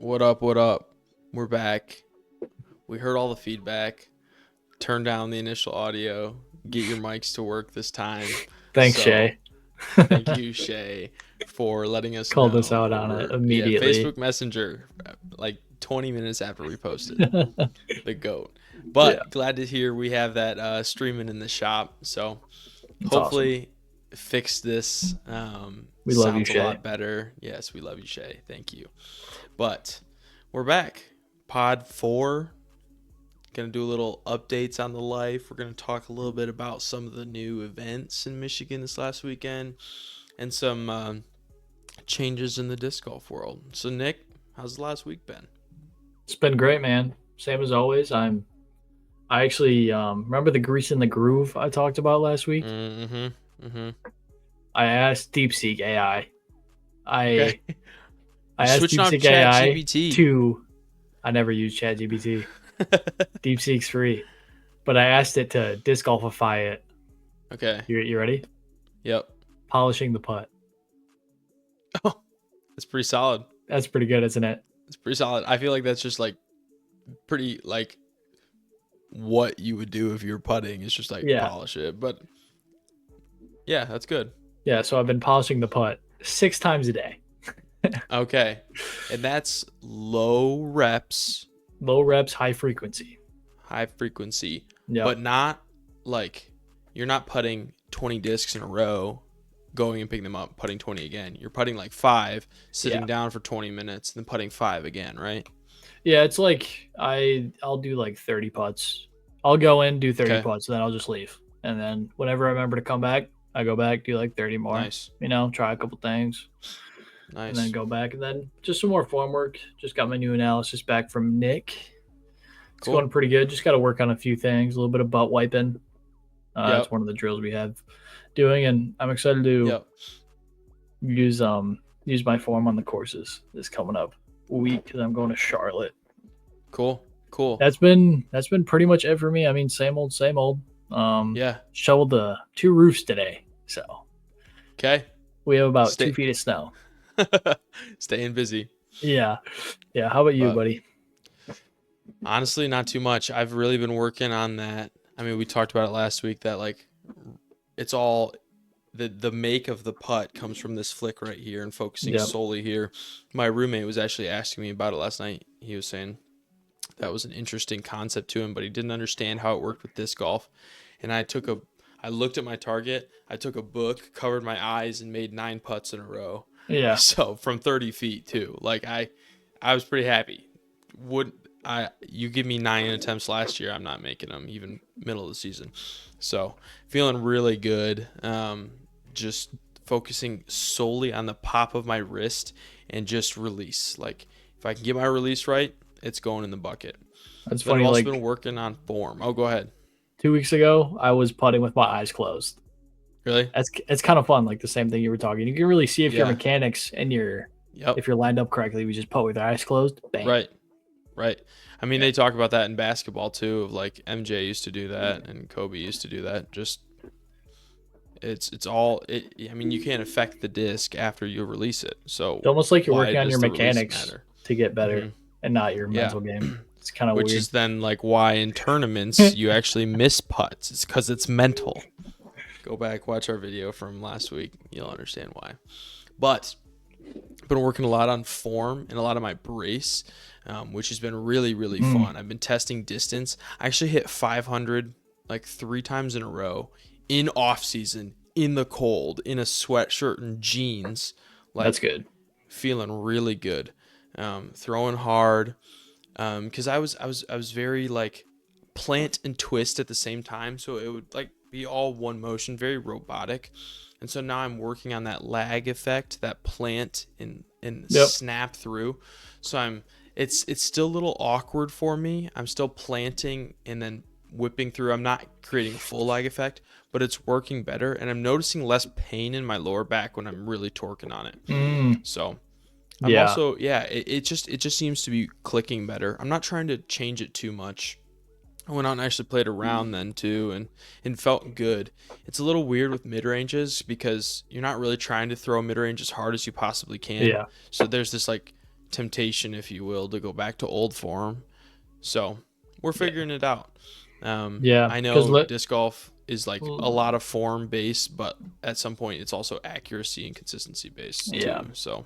What up? What up? We're back. We heard all the feedback. Turn down the initial audio. Get your mics to work this time. Thanks, So, Shay. thank you, Shay, for letting us Called us know. out on it immediately. Facebook Messenger, like 20 minutes after we posted. The GOAT. Yeah, But glad to hear we have that streaming in the shop. So, it's awesome. hopefully, fix this. We love you, Sounds a Shay. lot better. Yes, we love you, Shay. Thank you. But we're back. Pod 4. Going to do a little updates on the life. We're going to talk a little bit about some of the new events in Michigan this last weekend and some changes in the disc golf world. So, Nick, how's the last week been? It's been great, man. Same as always. I actually remember the grease in the groove I talked about last week. Mm-hmm. Mm-hmm. I asked DeepSeek AI. Okay. I You're asked switching off DeepSeek Chat AI GPT. to. I never use ChatGPT. DeepSeek's free, but I asked it to disc golfify it. Okay. You ready? Yep. Polishing the putt. Oh, that's pretty solid. That's pretty good, isn't it? It's pretty solid. I feel like that's just like pretty like what you would do if you were putting. It's just like Yeah. polish it. But yeah, that's good. Yeah. So I've been polishing the putt 6 times a day. Okay. And that's low reps, Low reps, high frequency. high frequency, Yeah. but not like you're not putting 20 discs in a row, going and picking them up, putting 20 again. You're putting like 5, sitting Yeah. down for 20 minutes, then putting 5 again, right? Yeah, it's like I'll do like 30 putts. I'll go in, do 30 Okay. putts, and then I'll just leave. And then whenever I remember to come back, I go back, do like 30 more. Nice. Try a couple things, and then Nice. go back, and then just some more form work. Just got my new analysis back from Nick. It's Cool. going pretty good. Just got to work on a few things, a little bit of butt wiping. That's Yep. one of the drills we have doing, and I'm excited to Yep. use my form on the courses this coming up week because I'm going to Charlotte. Cool. Cool. That's been pretty much it for me. I mean, same old, same old. Yeah. Shoveled the 2 roofs today, so Okay. we have about Stay- 2 feet of snow. Staying busy. Yeah. How about you, buddy? Honestly, not too much. I've really been working on that. I mean, we talked about it last week that like it's all the make of the putt comes from this flick right here and focusing Yep. solely here. My roommate was actually asking me about it last night. He was saying that was an interesting concept to him, but he didn't understand how it worked with disc golf. And I looked at my target, I took a book, covered my eyes, and made 9 putts in a row. Yeah. So from 30 feet too. Like I was pretty happy. You give me 9 attempts last year, I'm not making them even middle of the season. So feeling really good. Just focusing solely on the pop of my wrist and just release. Like if I can get my release right, it's going in the bucket. That's But funny. I've also Like been working on form. Oh, go ahead. 2 weeks ago, I was putting with my eyes closed. Really? It's kind of fun. Like the same thing you were talking. You can really see if your Yeah. mechanics and Yep. if you're lined up correctly. We just putt with our eyes closed. Bang. Right. I mean, they talk about that in basketball too. Of like MJ used to do that and Kobe used to do that. Just it's all. I mean, you can't affect the disc after you release it. So It's almost like you're why working on does your the release mechanics matter? to get better Mhm. and not your Yeah. mental game. It's kind of Which weird. is then like why in tournaments you actually miss putts. It's because it's mental. Go back, watch our video from last week. You'll understand why. But I've been working a lot on form and a lot of my brace, which has been really, really fun. I've been testing distance. I actually hit 500 like 3 times in a row in off season, in the cold, in a sweatshirt and jeans. Like, That's good. feeling really good, throwing hard. Because I was very like plant and twist at the same time, so it would like be all one motion, very robotic. And so now I'm working on that lag effect, that plant and Yep. snap through. So it's still a little awkward for me. I'm still planting and then whipping through. I'm not creating a full lag effect, but it's working better, and I'm noticing less pain in my lower back when I'm really torquing on it. So I'm Yeah. also it just seems to be clicking better. I'm not trying to change it too much. I went out and actually played around then too, and felt good. It's a little weird with mid ranges because you're not really trying to throw mid range as hard as you possibly can. Yeah. So there's this like temptation, if you will, to go back to old form. So we're figuring it out. Yeah, I because know disc golf is like a lot of form based, but at some point it's also accuracy and consistency based too. So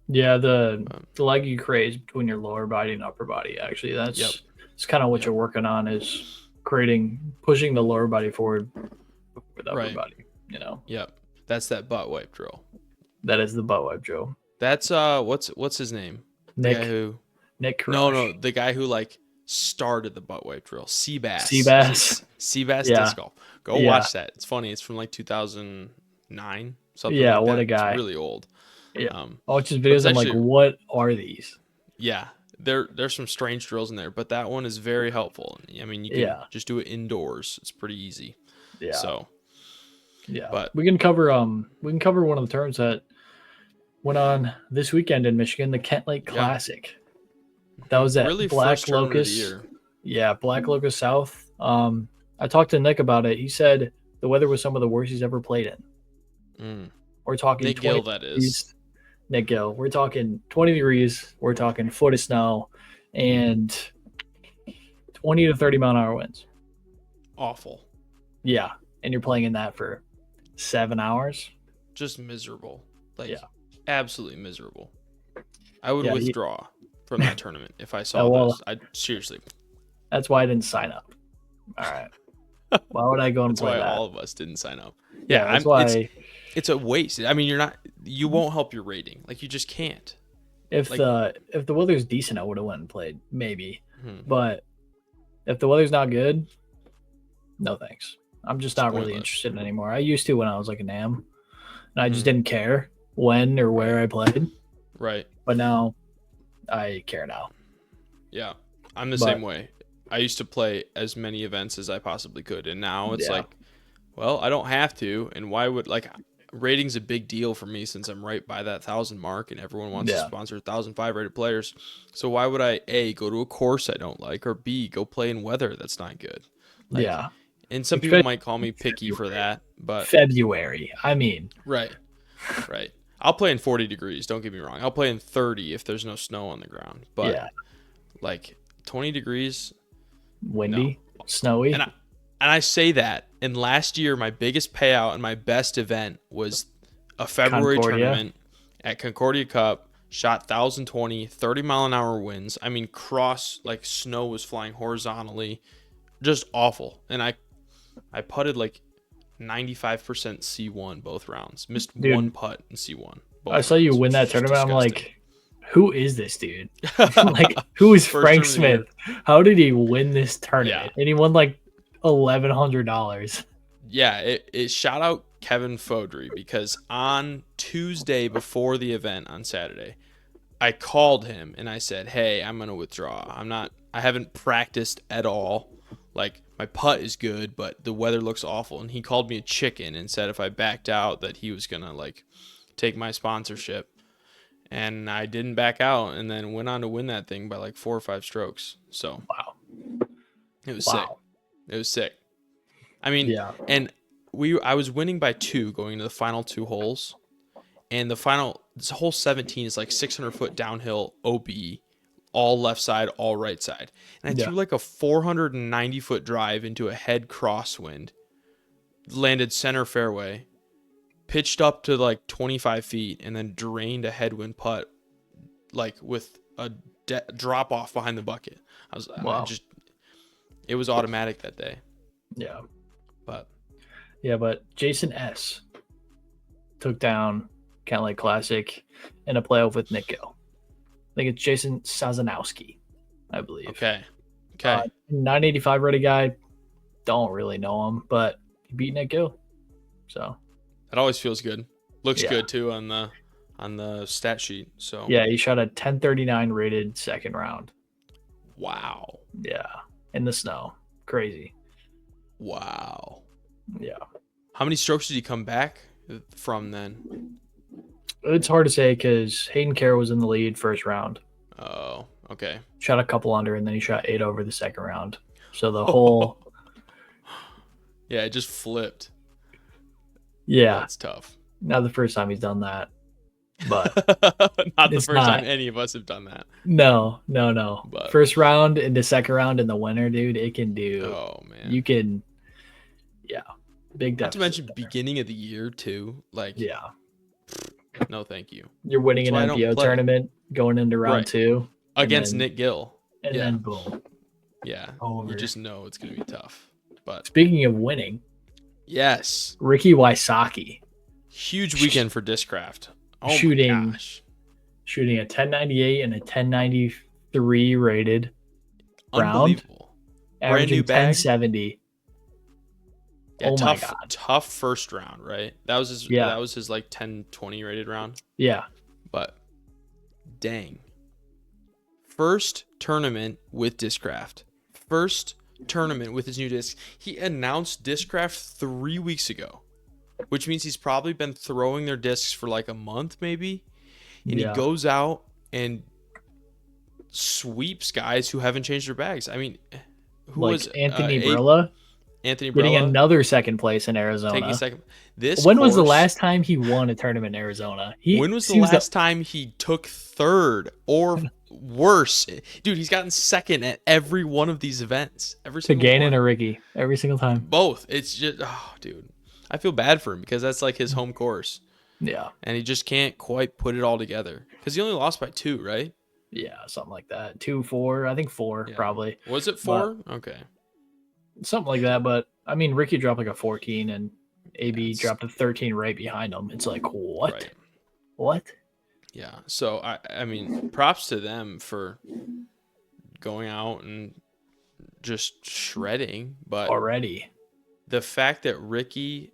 yeah, the leg you create is between your lower body and upper body. Actually, that's kind of what you're working on, is pushing the lower body forward with upper body. You know. Yep. That's that butt wipe drill. That is the butt wipe drill. That's what's his name? Nick. The guy who Nick Crush. No, the guy who like started the butt wipe drill. Seabass. Seabass disc golf. Go watch that. It's funny. It's from like 2009, something like that. What a guy. It's really old. Yeah. I'll watch his videos. I'm like, what are these? Yeah. There's some strange drills in there, but that one is very helpful. I mean, you can just do it indoors. It's pretty easy. Yeah. So yeah. But we can cover one of the tournaments that went on this weekend in Michigan, the Kent Lake Classic. That was at really Black Locust. Yeah, Black Locust South. I talked to Nick about it. He said the weather was some of the worst he's ever played in. We're talking Nick Gill, that is. Nick Gill. We're talking 20 degrees. We're talking foot of snow and 20 to 30 mile an hour winds. Awful. Yeah. And you're playing in that for 7 hours. Just miserable. Absolutely miserable. I would withdraw from that tournament if I saw this. I seriously. That's why I didn't sign up. All right. Why would I go and play that? That's why all of us didn't sign up. Yeah, that's why it's a waste. I mean, you won't help your rating. Like, you just can't. If the weather's decent, I would have went and played, maybe. But if the weather's not good, no thanks. I'm just not really interested anymore. I used to when I was like a NAM, and I just didn't care when or where I played. Right. But now I care now. Yeah. I'm the same way. I used to play as many events as I possibly could, and now it's like, well, I don't have to, and why would, like, rating's a big deal for me since I'm right by that 1,000 mark, and everyone wants to sponsor 1,005 rated players. So why would I, A, go to a course I don't like, or B, go play in weather that's not good? Like, and some people might call me picky for that, but February, I mean. Right. I'll play in 40 degrees, don't get me wrong. I'll play in 30 if there's no snow on the ground. But, like, 20 degrees... Windy, snowy. And I say that. And last year, my biggest payout and my best event was a February tournament at Concordia Cup. Shot 1,020, 30 mile an hour winds. I mean, like snow was flying horizontally. Just awful. And I putted like 95% C1 both rounds. Missed one putt in C1. I saw you win that tournament. I'm like, who is this dude? Like, who is Frank Smith? How did he win this tournament? And he won like $1,100. Yeah, it shout out Kevin Fodry, because on Tuesday before the event on Saturday, I called him and I said, hey, I'm going to withdraw. I haven't practiced at all. Like, my putt is good, but the weather looks awful. And he called me a chicken and said if I backed out that he was going to like take my sponsorship. And I didn't back out, and then went on to win that thing by like 4 or 5 strokes. So it was sick. It was sick. I mean, and I was winning by 2 going into the final 2 holes, and this hole 17 is like 600-foot downhill OB, all left side, all right side, and I threw like a 490-foot drive into a head crosswind, landed center fairway. Pitched up to like 25 feet and then drained a headwind putt, like with a drop off behind the bucket. It was automatic that day. Yeah. But Jason S. took down Kent Lake Classic in a playoff with Nick Gill. I think it's Jason Sazanowski, I believe. Okay. 985 ready guy. Don't really know him, but he beat Nick Gill. So. It always feels good. Looks good too on the stat sheet. So he shot a 1039 rated second round. Wow. Yeah, in the snow. Crazy. Wow. Yeah. How many strokes did he come back from then? It's hard to say because Hayden Kerr was in the lead first round. Oh, okay. Shot a couple under, and then he shot 8 over the second round. So the whole. Yeah, it just flipped. Yeah. That's tough. Not the first time he's done that. but Not the it's first time not. any of us have done that. No, no, no. But First round and the second round in the winner, dude, it can do. oh man. You can, yeah, big Not to deficit mention there. beginning of the year too. Like, Yeah, no, thank you. you're winning That's an why I don't MPO play. tournament, going into round Right. two, Against Nick Gill. and Yeah. then boom, Yeah. over. You just know it's gonna be tough. But Speaking of winning, yes. Ricky Wysocki Huge weekend for Discraft. Oh shooting my gosh. shooting a 1098 and a 1093 rated round, Unbelievable. Brand averaging new bag. 1070. Yeah, Oh tough, my god. tough first round, right? That was his. Yeah. That was his like 10-20 rated round. Yeah. But dang, first tournament with Discraft. First tournament with his new disc. He announced Discraft 3 weeks ago, which means he's probably been throwing their discs for like a month, maybe. And he goes out and sweeps guys who haven't changed their bags. I mean, who like was Anthony Brilla Anthony getting Brilla another second place in Arizona. taking second. This when was the course- last time he won a tournament in Arizona? When was the last time he took third or worse? Dude, he's gotten second at every one of these events. Every to single Gannon one. or Ricky every single time. Both. It's just, oh, dude. I feel bad for him because that's like his home course. Yeah. And he just can't quite put it all together. Because he only lost by 2, right? Yeah, something like that. 2-4, I think 4 Yeah. probably. Was it 4? Okay. Something like that, but I mean Ricky dropped like a 14 and AB it's- dropped a 13 right behind him. It's like what? Right. What? Yeah. So I mean, props to them for going out and just shredding, but Already. the fact that Ricky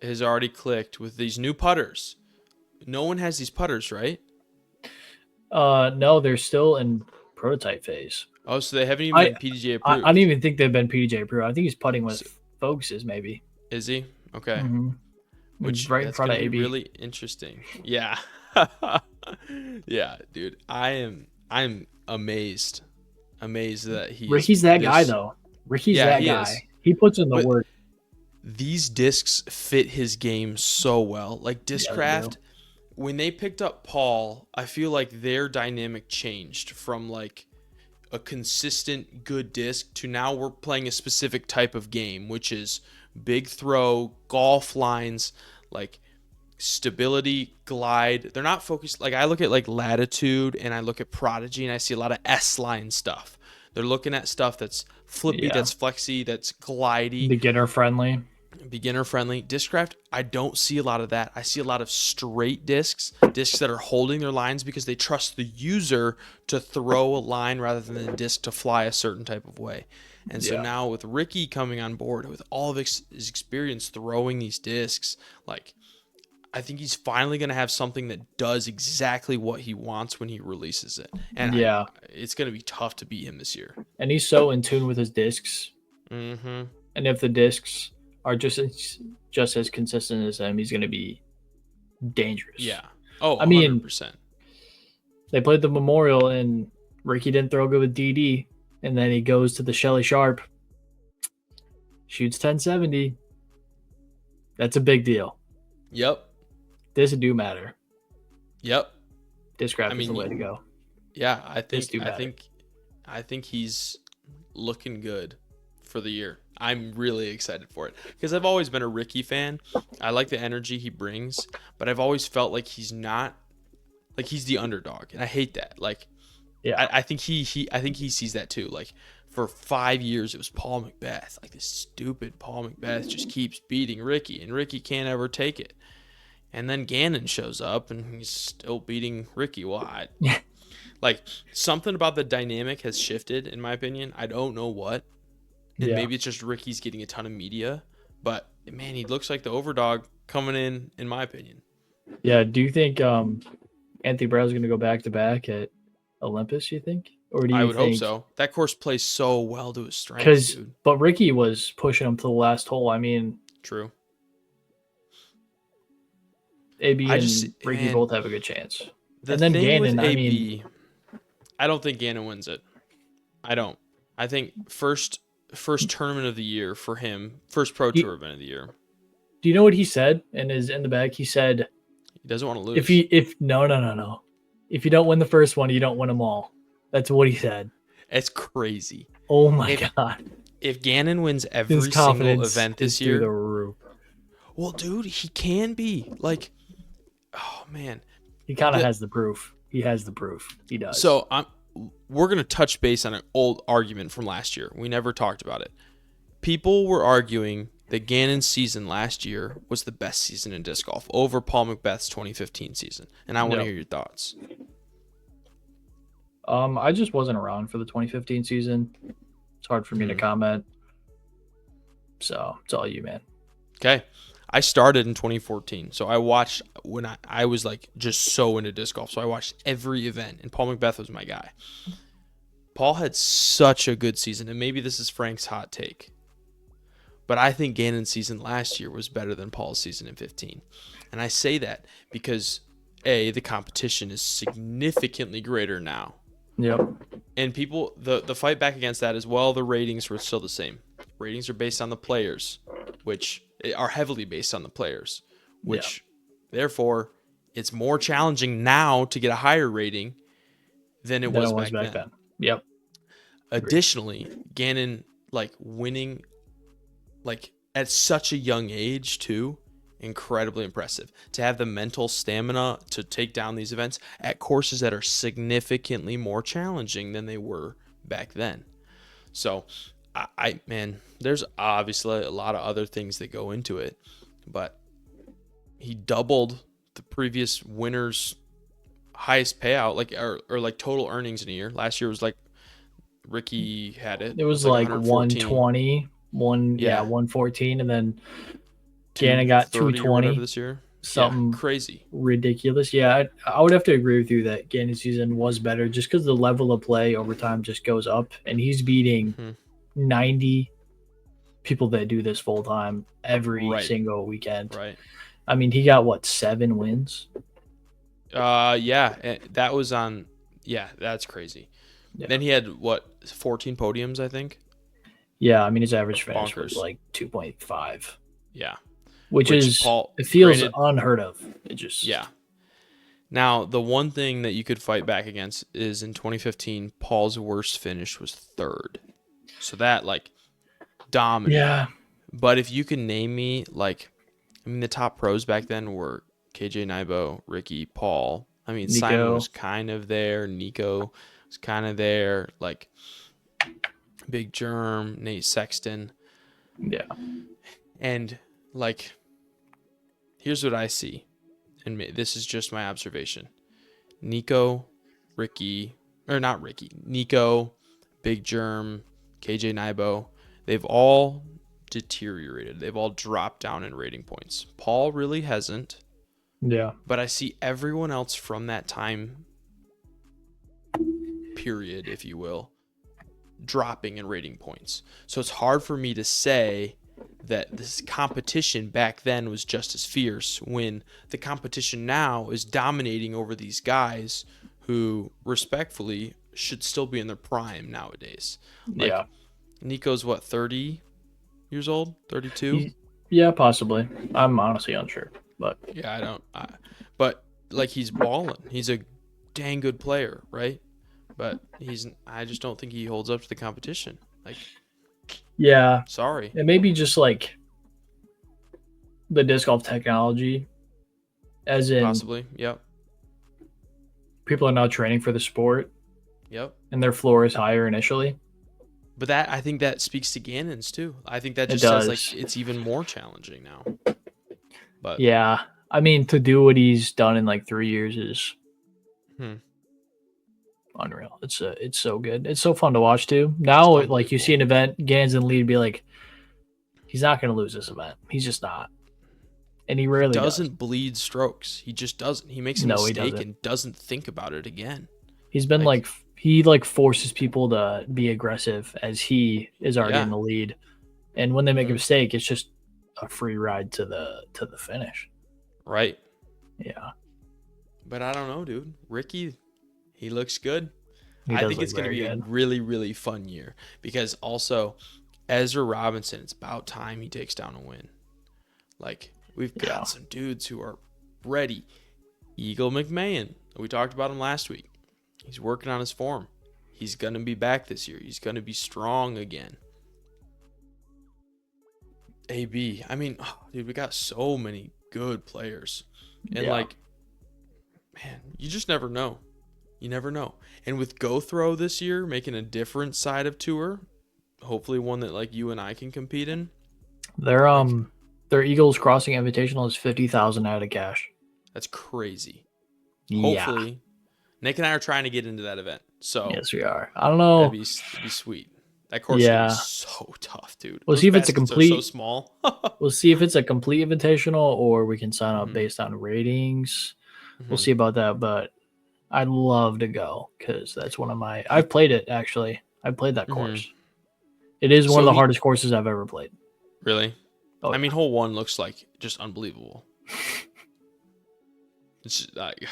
has already clicked with these new putters. No one has these putters, right? No, they're still in prototype phase. Oh, so they haven't even been PDGA approved. I don't even think they've been PDJ approved. I think he's putting with Focuses maybe. Is he? Okay. Mm-hmm. Which right in that's front of gonna be AB. really interesting. Yeah. Yeah, dude. I'm amazed. Amazed that he's Ricky's that guy though. Ricky's Yeah, that he guy. is. He puts in the But work. these discs fit his game so well. Like Discraft, when they picked up Paul, I feel like their dynamic changed from like a consistent good disc to now we're playing a specific type of game, which is big throw, golf lines, like stability, glide. They're not focused. Like I look at like Latitude and I look at Prodigy and I see a lot of S-line stuff. They're looking at stuff that's flippy, that's flexy, that's glidey. Beginner friendly. Beginner friendly. Discraft, I don't see a lot of that. I see a lot of straight discs that are holding their lines because they trust the user to throw a line rather than the disc to fly a certain type of way. And so now with Ricky coming on board with all of his experience throwing these discs, like I think he's finally going to have something that does exactly what he wants when he releases it. And it's going to be tough to beat him this year. And he's so in tune with his discs. Mm-hmm. And if the discs are just as consistent as him, he's going to be dangerous. Yeah. Oh, I mean, 100%. They played the Memorial and Ricky didn't throw good with DD. And then he goes to the Shelly Sharp, shoots 1070. That's a big deal. Yep. This do matter. Yep. Discraft is the way to go. Yeah, I think he's looking good for the year. I'm really excited for it because I've always been a Ricky fan. I like the energy he brings, but I've always felt like he's not like he's the underdog, and I hate that. Like, I think he sees that too. Like for 5 years, it was Paul Macbeth. Like this stupid Paul Macbeth just keeps beating Ricky, and Ricky can't ever take it. And then Gannon shows up, and he's still beating Ricky. Why? Like something about the dynamic has shifted, in my opinion. I don't know what. And maybe it's just Ricky's getting a ton of media, but man, he looks like the overdog coming in my opinion. Yeah. Do you think Anthony Brown's going to go back to back at Olympus? You think, or do you? I would hope so. That course plays so well to his strengths. Because, but Ricky was pushing him to the last hole. I mean, true. AB and Ricky both have a good chance. And then Gannon, I don't think Gannon wins it. I don't. I think first tournament of the year for him, first pro tour event of the year. Do you know what he said in the bag? He said He doesn't want to lose. If no. If you don't win the first one, you don't win them all. That's what he said. It's crazy. Oh my god. If Gannon wins every His single confidence event this is year, through the roof. well, dude, he can be like, oh man, He kind of has the proof. He has the proof. He does. So we're gonna touch base on an old argument from last year. We never talked about it. People were arguing that Gannon's season last year was the best season in disc golf over Paul McBeth's 2015 season, and I want to hear your thoughts. I just wasn't around for the 2015 season. It's hard for me to comment. So it's all you, man. Okay. I started in 2014. So I watched when I was like just so into disc golf. So I watched every event, and Paul McBeth was my guy. Paul had such a good season, and maybe this is Frank's hot take, but I think Gannon's season last year was better than Paul's season in 15. And I say that because A, the competition is significantly greater now. Yep. And people, the fight back against that as well, the ratings were still the same. Ratings are based on the players, which are heavily based on the players, which therefore it's more challenging now to get a higher rating than it was back then. Yep. Additionally, Gannon like winning like at such a young age too, incredibly impressive. To have the mental stamina to take down these events at courses that are significantly more challenging than they were back then. So man, there's obviously a lot of other things that go into it, but he doubled the previous winner's highest payout, like or like total earnings in a year. Last year was like Ricky had it. It was like 120, 114, and then Gannon got 220 this year. Something crazy, ridiculous. Yeah, I would have to agree with you that Gannon's season was better just because the level of play over time just goes up, and he's beating 90 people that do this full time every single weekend. Right. I mean, he got 7 wins. That was on. Yeah, that's crazy. Yeah. Then he had 14 podiums, I think. Yeah, I mean his average finish was like 2.5. Yeah, which is Paul, it feels unheard of. It just Now the one thing that you could fight back against is in 2015, Paul's worst finish was 3rd. So that like dominated. Yeah. But if you can name me the top pros back then were KJ Nybo, Ricky, Paul. I mean, Nico. Simon was kind of there. Nico was kind of there. Like Big Germ, Nate Sexton. Yeah. And here's what I see. And this is just my observation. Nico, Big Germ, KJ Nybo, they've all deteriorated. They've all dropped down in rating points. Paul really hasn't. Yeah. But I see everyone else from that time period, if you will, dropping in rating points. So it's hard for me to say that this competition back then was just as fierce when the competition now is dominating over these guys who respectfully should still be in their prime nowadays. Yeah. Nico's 30 years old, 32? Yeah, possibly. I'm honestly unsure, but yeah, but he's balling. He's a dang good player, right? But I just don't think he holds up to the competition. Yeah. Sorry. It may be just the disc golf technology, as in possibly. Yep. People are now training for the sport. Yep. And their floor is higher initially. But I think that speaks to Gannon's too. I think that just says it's even more challenging now. But yeah, I mean, to do what he's done in 3 years is unreal. It's so good. It's so fun to watch too. Now, you see an event, Gannon's in the lead, be like, he's not going to lose this event. He's just not. And he rarely doesn't bleed strokes. He just doesn't. He makes a mistake and doesn't think about it again. He's been he forces people to be aggressive as he is already in the lead. And when they make a mistake, it's just a free ride to the finish. Right. Yeah. But I don't know, dude. Ricky, he looks good. I think it's going to be a really, really fun year because also Ezra Robinson, it's about time he takes down a win. We've got some dudes who are ready. Eagle McMahon. We talked about him last week. He's working on his form. He's going to be back this year. He's going to be strong again. AB. I mean, dude, we got so many good players. And like, man, you just never know. You never know. And with Go Throw this year, making a different side of tour, hopefully one that like you and I can compete in. Their Eagles Crossing Invitational is 50,000 out of cash. That's crazy. Yeah. Hopefully, Nick and I are trying to get into that event. So yes, we are. I don't know. That'd be sweet. That course is so tough, dude. We'll Those see if it's a baskets complete. Are so small. We'll see if it's a complete invitational or we can sign up based on ratings. We'll see about that, but I'd love to go because that's one of my. I've played it actually. I've played that course. It is one of the hardest courses I've ever played. Really? Oh, I mean, hole 1 looks like just unbelievable. It's like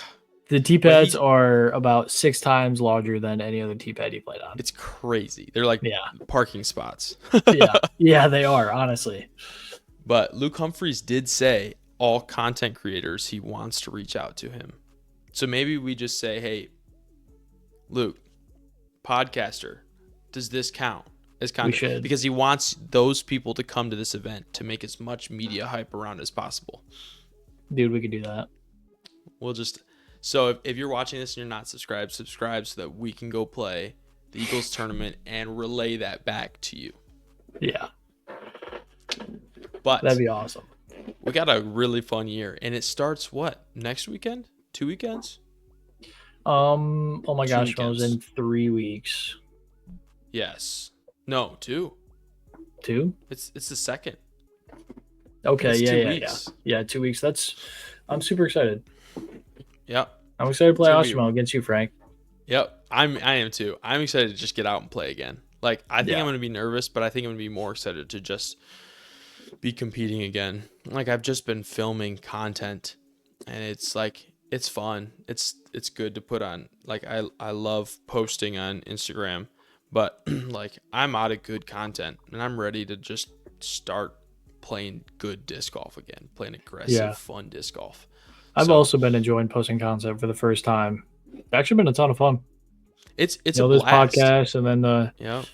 the tee pads are about 6 times larger than any other tee pad you played on. It's crazy. They're like parking spots. Yeah, they are, honestly. But Luke Humphreys did say all content creators, he wants to reach out to him. So maybe we just say, hey, Luke, podcaster, does this count as content? We should. Because he wants those people to come to this event to make as much media hype around as possible. Dude, we could do that. We'll just... So if you're watching this and you're not subscribed, subscribe so that we can go play the Eagles tournament and relay that back to you. Yeah. But that'd be awesome. We got a really fun year, and it starts what? Next weekend? 2 weekends? Oh my gosh, I was in 3 weeks. Yes. No, 2. 2? It's the second. Okay, yeah. 2 weeks. I'm super excited. Yep. I'm excited to play Oshimo against you, Frank. Yep. I am too. I'm excited to just get out and play again. Like, I think I'm going to be nervous, but I think I'm going to be more excited to just be competing again. Like, I've just been filming content, and it's like, it's fun. It's good to put on. Like, I love posting on Instagram, but like, I'm out of good content, and I'm ready to just start playing good disc golf again, playing aggressive, fun disc golf. I've also been enjoying posting content for the first time. It's actually been a ton of fun. It's a this podcast and then the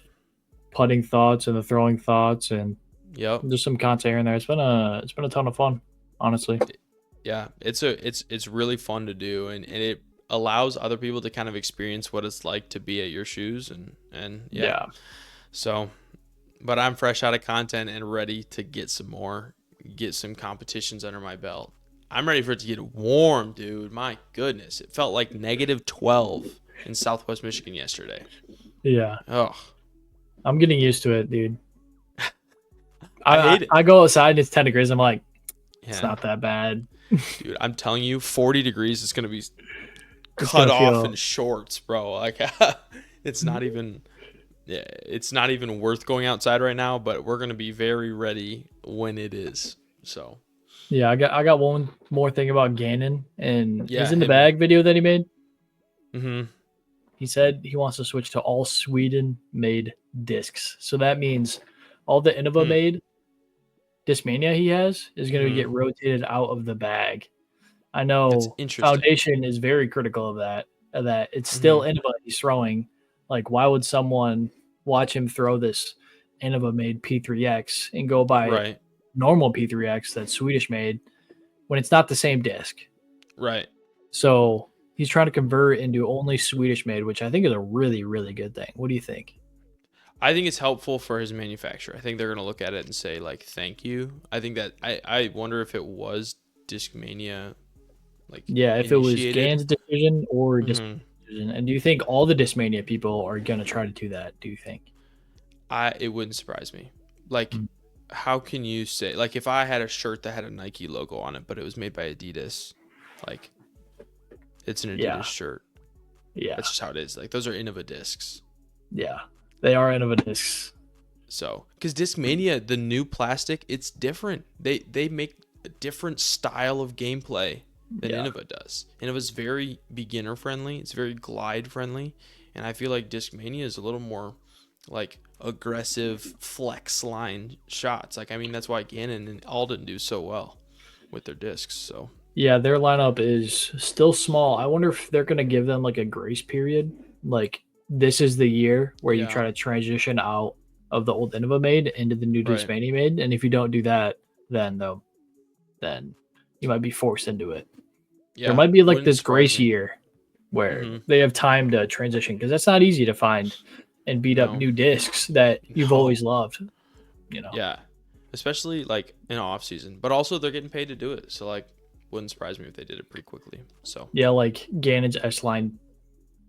putting thoughts and the throwing thoughts and just some content here and there. It's been a ton of fun, honestly. Yeah, it's really fun to do, and it allows other people to kind of experience what it's like to be at your shoes and So, but I'm fresh out of content and ready to get some competitions under my belt. I'm ready for it to get warm, dude. My goodness. It felt like -12 in Southwest Michigan yesterday. Yeah. Oh. I'm getting used to it, dude. I hate it. I go outside and it's 10 degrees. I'm like, it's not that bad. Dude, I'm telling you, 40 degrees is going to be cut off in shorts, bro. Like, it's not even worth going outside right now, but we're going to be very ready when it is. So... Yeah, I got one more thing about Gannon and his in the bag video that he made. He said he wants to switch to all Sweden-made discs. So that means all the Innova-made Discmania he has is going to get rotated out of the bag. I know Foundation is very critical of that it's still Innova he's throwing. Like, why would someone watch him throw this Innova-made P3X and go buy normal P3X that's Swedish made when it's not the same disc? Right. So he's trying to convert into only Swedish made, which I think is a really, really good thing. What do you think? I think it's helpful for his manufacturer. I think they're going to look at it and say, like, thank you. I think that I wonder if it was Discmania, like, if it was Gannon's decision or Discmania decision. And do you think all the Discmania people are going to try to do that? Do you think? It wouldn't surprise me. Like, how can you say, like, if I had a shirt that had a Nike logo on it, but it was made by Adidas, like, it's an Adidas shirt. Yeah. That's just how it is. Like, those are Innova discs. Yeah. They are Innova discs. So, because Discmania, the new plastic, it's different. They make a different style of gameplay than Innova does. Innova's very beginner friendly. It's very glide friendly. And I feel like Discmania is a little more like aggressive flex line shots. Like, I mean, that's why Gannon and Alden do so well with their discs. So Yeah, their lineup is still small. I wonder if they're going to give them like a grace period. Like, this is the year where you Yeah. try to transition out of the old Innova made into the new Right. Dismany made. And if you don't do that, then you might be forced into it. There Yeah. might be like Wouldn't this surprise grace me. year where Mm-hmm. they have time to transition because that's not easy to find and beat up No. new discs that you've No. always loved. You know, Yeah. Especially like in off season, but also they're getting paid to do it. So like, wouldn't surprise me if they did it pretty quickly. So yeah, like Gannon's S line.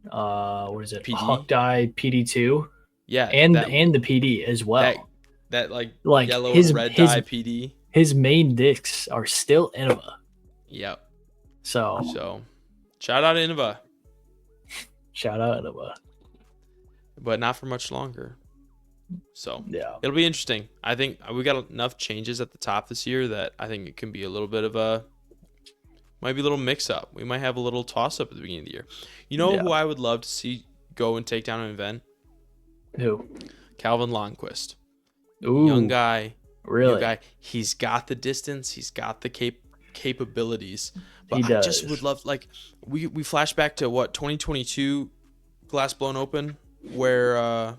What is it? PD. Hawk Die PD2 Yeah. and That the PD as that well. that like Like yellow and red dye PD. his main discs are still Innova. Yep. So So shout out Innova, shout out Innova. but not for much longer. So Yeah. it'll be interesting. I think we got enough changes at the top this year that I think it can be a little bit of might be a little mix up. We might have a little toss up at the beginning of the year. You know Yeah. who I would love to see go and take down an event? Who? Calvin Longquist. Ooh. Young guy. Really? New guy. He's got the distance. He's got the capabilities. But He I just does. would love, like, we flash back to what, 2022 Glass Blown Open, where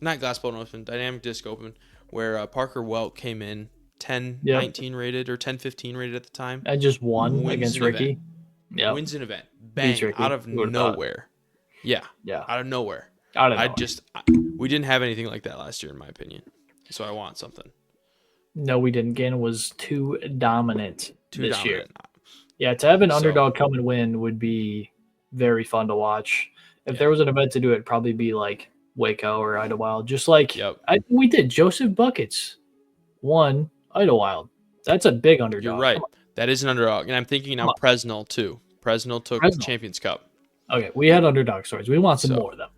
not Glass Blown Open, Dynamic Disc Open, where Parker Welk came in 10-19 rated or 10-15 rated at the time. I just won Wins against an Ricky. event. Yeah. Wins an event. Beats Bang. Ricky. Out of Who would've thought? nowhere. Yeah. Yeah. Out of nowhere. I don't know. We didn't have anything like that last year, in my opinion. So I want something. No, we didn't. Gannon was too dominant this year. Yeah, to have an underdog come and win would be very fun to watch. If there was an event to do it, it'd probably be like Waco or Idlewild. Just like we did. Joseph Buckets won Idlewild. That's a big underdog. You're right. That is an underdog. And I'm thinking now Presnell, too. Presnell took the Champions Cup. Okay, we had underdog stories. We want some more of them.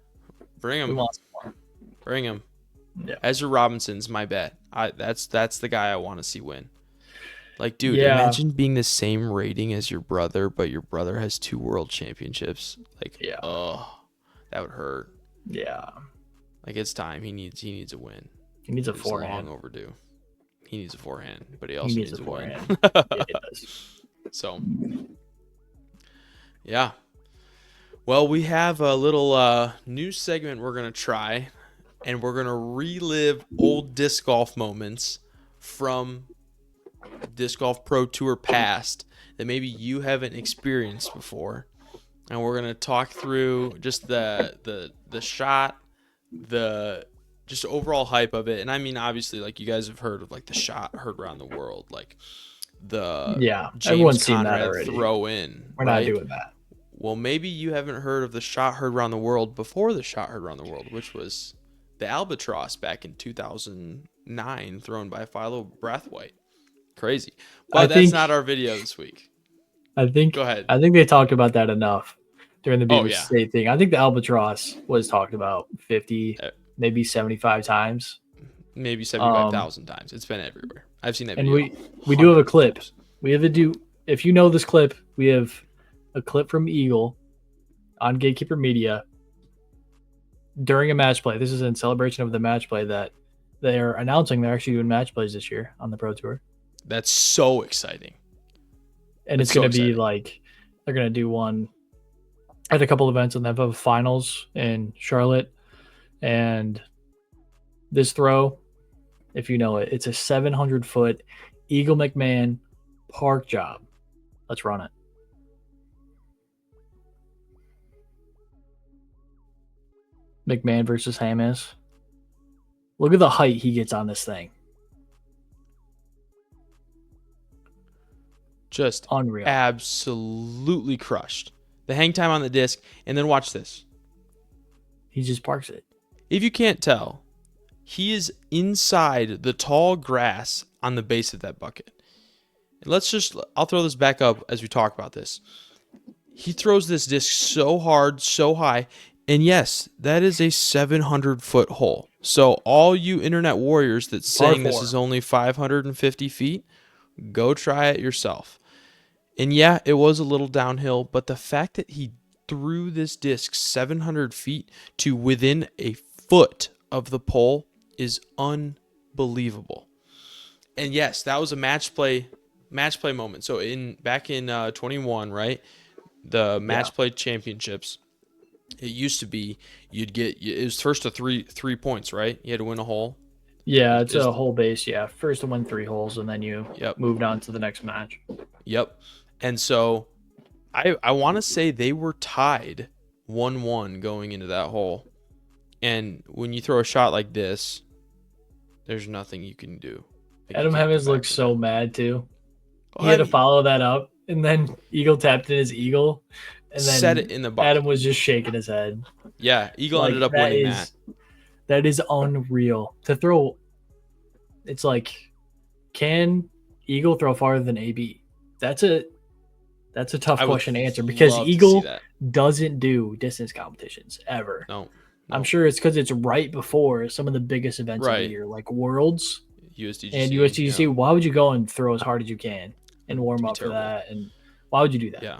Bring them. We want some more. Bring them. Yeah. Ezra Robinson's my bet. That's the guy I want to see win. Like, dude, imagine being the same rating as your brother, but your brother has 2 world championships. Like, oh, that would hurt. Yeah. Like, it's time. He needs a win. He needs a forehand. Long overdue. He needs a forehand, but he also needs a forehand. win. Yeah, he does. So, yeah. Well, we have a little new segment we're going to try, and we're going to relive old disc golf moments from Disc Golf Pro Tour past that maybe you haven't experienced before. And we're going to talk through just the shot, the just overall hype of it. And I mean, obviously, like, you guys have heard of like the shot heard around the world, like the everyone's James seen that Conrad already. throw in. We're not doing that. Well, maybe you haven't heard of the shot heard around the world before the shot heard around the world, which was the Albatross back in 2009, thrown by Philo Brathwaite. Crazy. But that's not our video this week. Go ahead. I think they talked about that enough during the Beaver State thing. I think the Albatross was talked about 50, maybe 75 times. Maybe 75,000 times. It's been everywhere. I've seen that and video. And we do have a clip. We have if you know this clip, we have a clip from Eagle on Gatekeeper Media during a match play. This is in celebration of the match play that they're announcing they're actually doing match plays this year on the Pro Tour. That's so exciting. And it's going to be like, they're going to do one at a couple events and they have finals in Charlotte. And this throw, if you know it, it's a 700-foot Eagle McMahon park job. Let's run it. McMahon versus Hamas. Look at the height he gets on this thing. Just unreal. Absolutely crushed. The hang time on the disc, and then watch this. He just parks it. If you can't tell, he is inside the tall grass on the base of that bucket. And I'll throw this back up as we talk about this. He throws this disc so hard, so high, and yes, that is a 700-foot hole. So all you internet warriors that's saying this is only 550 feet, go try it yourself. And yeah, it was a little downhill, but the fact that he threw this disc 700 feet to within a foot of the pole is unbelievable. And yes, that was a match play match play moment. So back in 21, right? The match play championships. It used to be it was first to three points, right? You had to win a hole. Yeah, it's a hole base. Yeah, first to win 3 holes, and then you moved on to the next match. Yep. And so I want to say they were tied 1-1 going into that hole. And when you throw a shot like this, there's nothing you can do. Adam Hemmings looked so mad too. He had to follow that up, and then Eagle tapped in his eagle, and then set it in the bucket. Adam was just shaking his head. Yeah, Eagle ended up winning that. That is unreal. To throw, it's like, can Eagle throw farther than AB? That's a tough question to answer because Eagle doesn't do distance competitions ever. No. I'm sure it's because it's right before some of the biggest events of the year, like Worlds USDGC, and USDGC. Yeah. Why would you go and throw as hard as you can and warm up for that? And why would you do that? Yeah.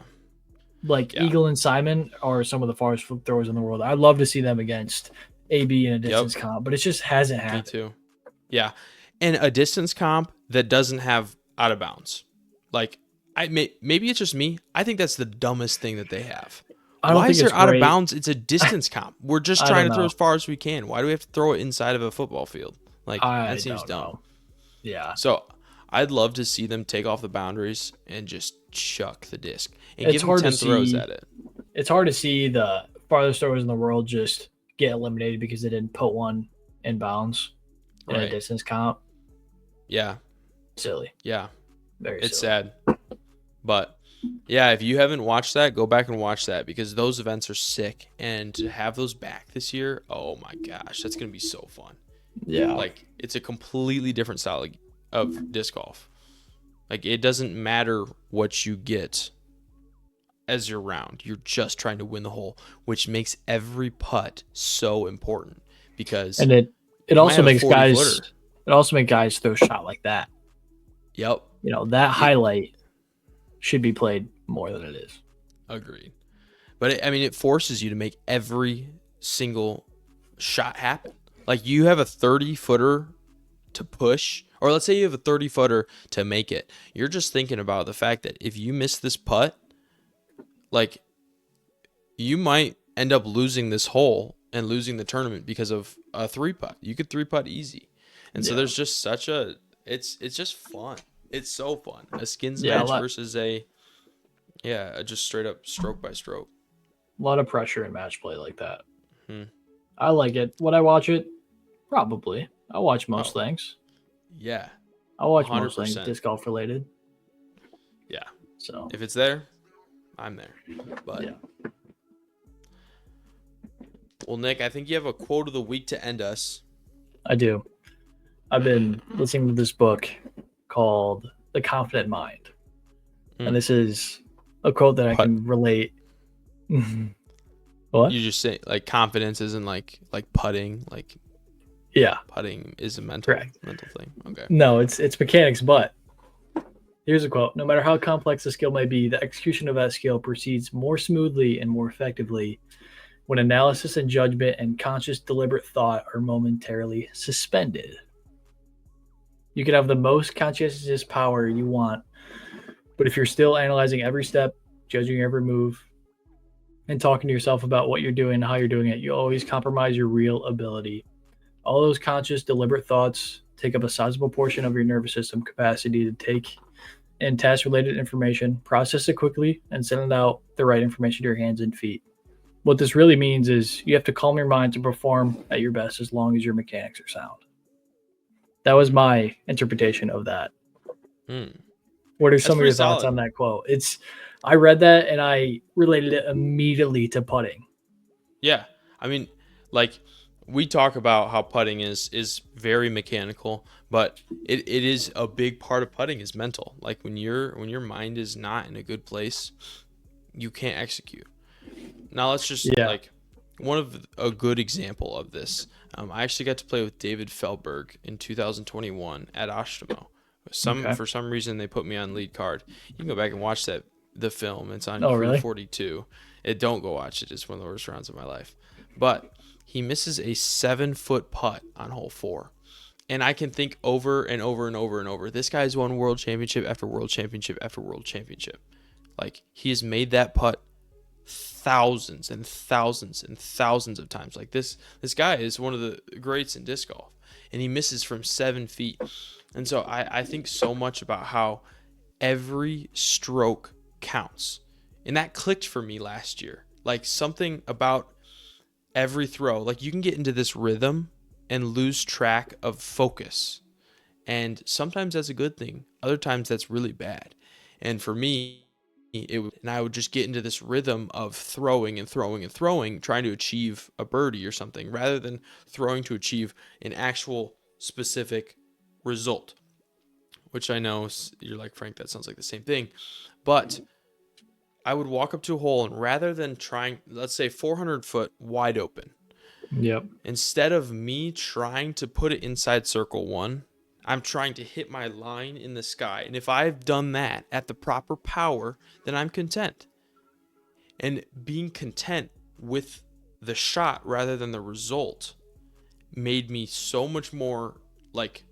Eagle and Simon are some of the farthest flip throwers in the world. I'd love to see them against AB in a distance comp, but it just hasn't happened. Me too. Yeah. And a distance comp that doesn't have out of bounds. Like, maybe it's just me. I think that's the dumbest thing that they have. Why is there out of bounds? It's a distance comp. We're just trying to throw as far as we can. Why do we have to throw it inside of a football field? Like, that seems dumb. Yeah. So I'd love to see them take off the boundaries and just chuck the disc and give them 10 throws at it. It's hard to see the farthest throwers in the world just get eliminated because they didn't put one in bounds in a distance comp. Yeah. Silly. Yeah. Very It's silly. sad. But yeah, if you haven't watched that, go back and watch that because those events are sick. And to have those back this year, oh my gosh, that's going to be so fun. Yeah. Like, it's a completely different style of disc golf. Like, it doesn't matter what you get as your round. You're just trying to win the hole, which makes every putt so important because and it also makes guys throw a shot like that. Yep. You know, that highlight should be played more than it is. Agreed. But it forces you to make every single shot happen. Like, you have a 30-footer to push, or let's say you have a 30-footer to make it. You're just thinking about the fact that if you miss this putt, like, you might end up losing this hole and losing the tournament because of a 3-putt. You could 3-putt easy. And so there's just it's just fun. It's so fun. A skins match versus just straight up stroke by stroke. A lot of pressure in match play like that. I like it. Would I watch it? Probably. I watch most things. Yeah. I watch 100%. Most things disc golf related. Yeah. So if it's there, I'm there. But well, Nick, I think you have a quote of the week to end us. I do. I've been listening to this book called The Confident Mind. And this is a quote that I can relate. What? You just say like confidence isn't like putting, like putting is a mental thing. Okay. No, it's mechanics, but here's a quote. No matter how complex the skill may be, the execution of that skill proceeds more smoothly and more effectively when analysis and judgment and conscious deliberate thought are momentarily suspended. You can have the most conscientious power you want, but if you're still analyzing every step, judging every move, and talking to yourself about what you're doing and how you're doing it, you always compromise your real ability. All those conscious, deliberate thoughts take up a sizable portion of your nervous system capacity to take in task-related information, process it quickly, and send out the right information to your hands and feet. What this really means is you have to calm your mind to perform at your best as long as your mechanics are sound. That was my interpretation of that. What are some of your thoughts on that quote? I read that and I related it immediately to putting. Yeah. I mean, like, we talk about how putting is very mechanical, but it is a big part of putting is mental. Like, when your mind is not in a good place, you can't execute. Now let's just like one of a good example of this. I actually got to play with David Feldberg in 2021 at Oshtemo. For some reason they put me on lead card. You can go back and watch the film. It's on 42. Don't go watch it. It's one of the worst rounds of my life. But he misses a 7-foot putt on hole 4. And I can think over and over and over and over. This guy's won world championship after world championship after world championship. Like, he has made that putt thousands and thousands and thousands of times. Like, this guy is one of the greats in disc golf, and he misses from 7 feet. And so I think so much about how every stroke counts. And that clicked for me last year. Like, something about every throw. Like, you can get into this rhythm and lose track of focus. And sometimes that's a good thing. Other times that's really bad. And for me, I would just get into this rhythm of throwing and throwing and throwing, trying to achieve a birdie or something, rather than throwing to achieve an actual specific result. Which I know you're like, Frank, that sounds like the same thing. But I would walk up to a hole, and rather than trying, let's say 400 foot wide open, Yep. instead of me trying to put it inside circle 1, I'm trying to hit my line in the sky. And if I've done that at the proper power, then I'm content. And being content with the shot rather than the result made me so much more like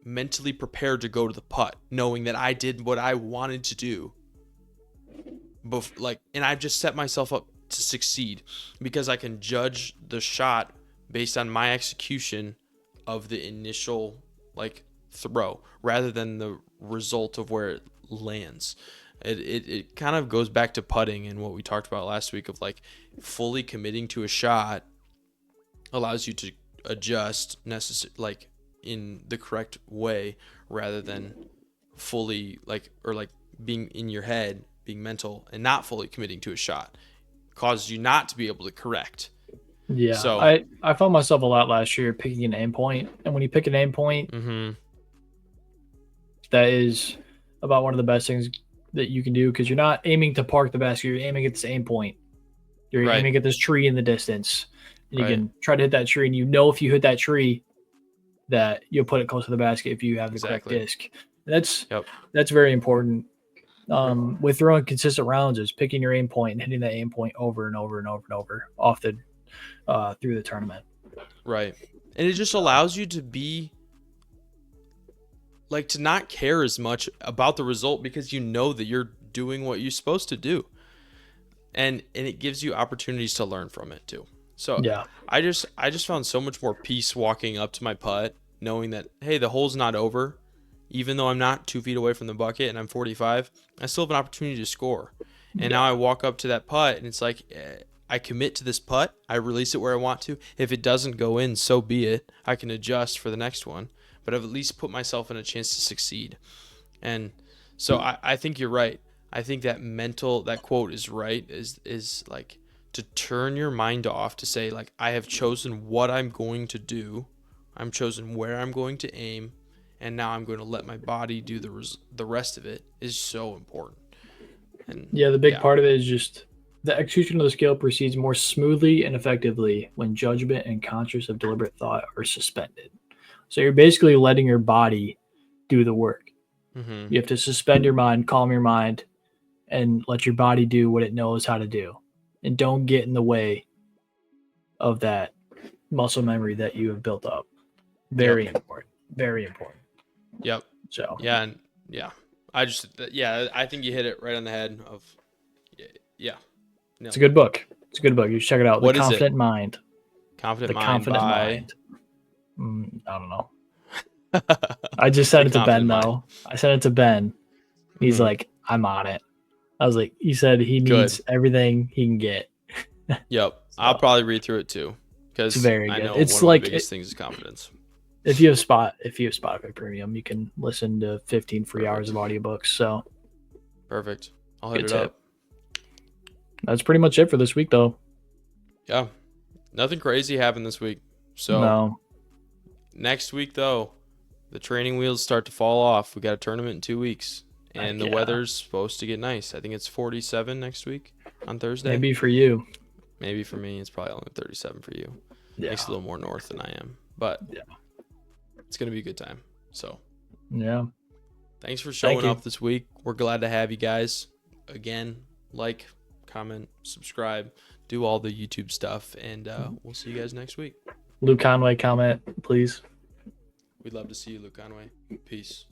mentally prepared to go to the putt, knowing that I did what I wanted to do. And I've just set myself up to succeed because I can judge the shot based on my execution of the initial throw rather than the result of where it lands. It kind of goes back to putting and what we talked about last week of like fully committing to a shot allows you to adjust in the correct way rather than fully being in your head, being mental and not fully committing to a shot causes you not to be able to correct. Yeah, so I found myself a lot last year picking an aim point, and when you pick an aim point, that is about one of the best things that you can do because you're not aiming to park the basket, you're aiming at this aim point. You're aiming at this tree in the distance. And you can try to hit that tree, and you know if you hit that tree that you'll put it close to the basket if you have the correct disc. And that's very important. With throwing consistent rounds is picking your aim point and hitting that aim point over and over and over and over off the through the tournament. Right. And it just allows you to be to not care as much about the result because you know that you're doing what you're supposed to do. And it gives you opportunities to learn from it too. So yeah, I just found so much more peace walking up to my putt, knowing that, hey, the hole's not over. Even though I'm not 2 feet away from the bucket and I'm 45, I still have an opportunity to score. And now I walk up to that putt and it's like, I commit to this putt. I release it where I want to. If it doesn't go in, so be it. I can adjust for the next one. But I've at least put myself in a chance to succeed. And so I think you're right. I think that quote is right, is like to turn your mind off to say, like, I have chosen what I'm going to do. I'm chosen where I'm going to aim. And now I'm going to let my body do the rest of it is so important. And the big part of it is just the execution of the skill proceeds more smoothly and effectively when judgment and conscious of deliberate thought are suspended. So you're basically letting your body do the work. You have to suspend your mind, calm your mind, and let your body do what it knows how to do. And don't get in the way of that muscle memory that you have built up. Very important. Very important. Yep. So I think you hit it right on the head. It's a good book. It's a good book. You should check it out. What The is Confident it? Mind. Confident The Mind Confident by... Mind. I don't know. I just sent it to Ben though. I sent it to Ben. He's like, I'm on it. I was like, he said he needs everything he can get. Yep. So, I'll probably read through it too because it's very good. I know it's one of the biggest things is confidence. If you have Spotify Premium, you can listen to 15 free hours of audiobooks. So perfect. I'll hit it up. That's pretty much it for this week, though. Yeah, nothing crazy happened this week. So next week, though, the training wheels start to fall off. We got a tournament in 2 weeks, and the weather's supposed to get nice. I think it's 47 next week on Thursday. Maybe for you. Maybe for me, it's probably only 37 for you. Yeah. Makes it a little more north than I am, but it's gonna be a good time. So thanks for showing up this week. We're glad to have you guys again. Like, comment, subscribe, do all the YouTube stuff, and we'll see you guys next week. Luke Conway comment, please. We'd love to see you, Luke Conway. Peace.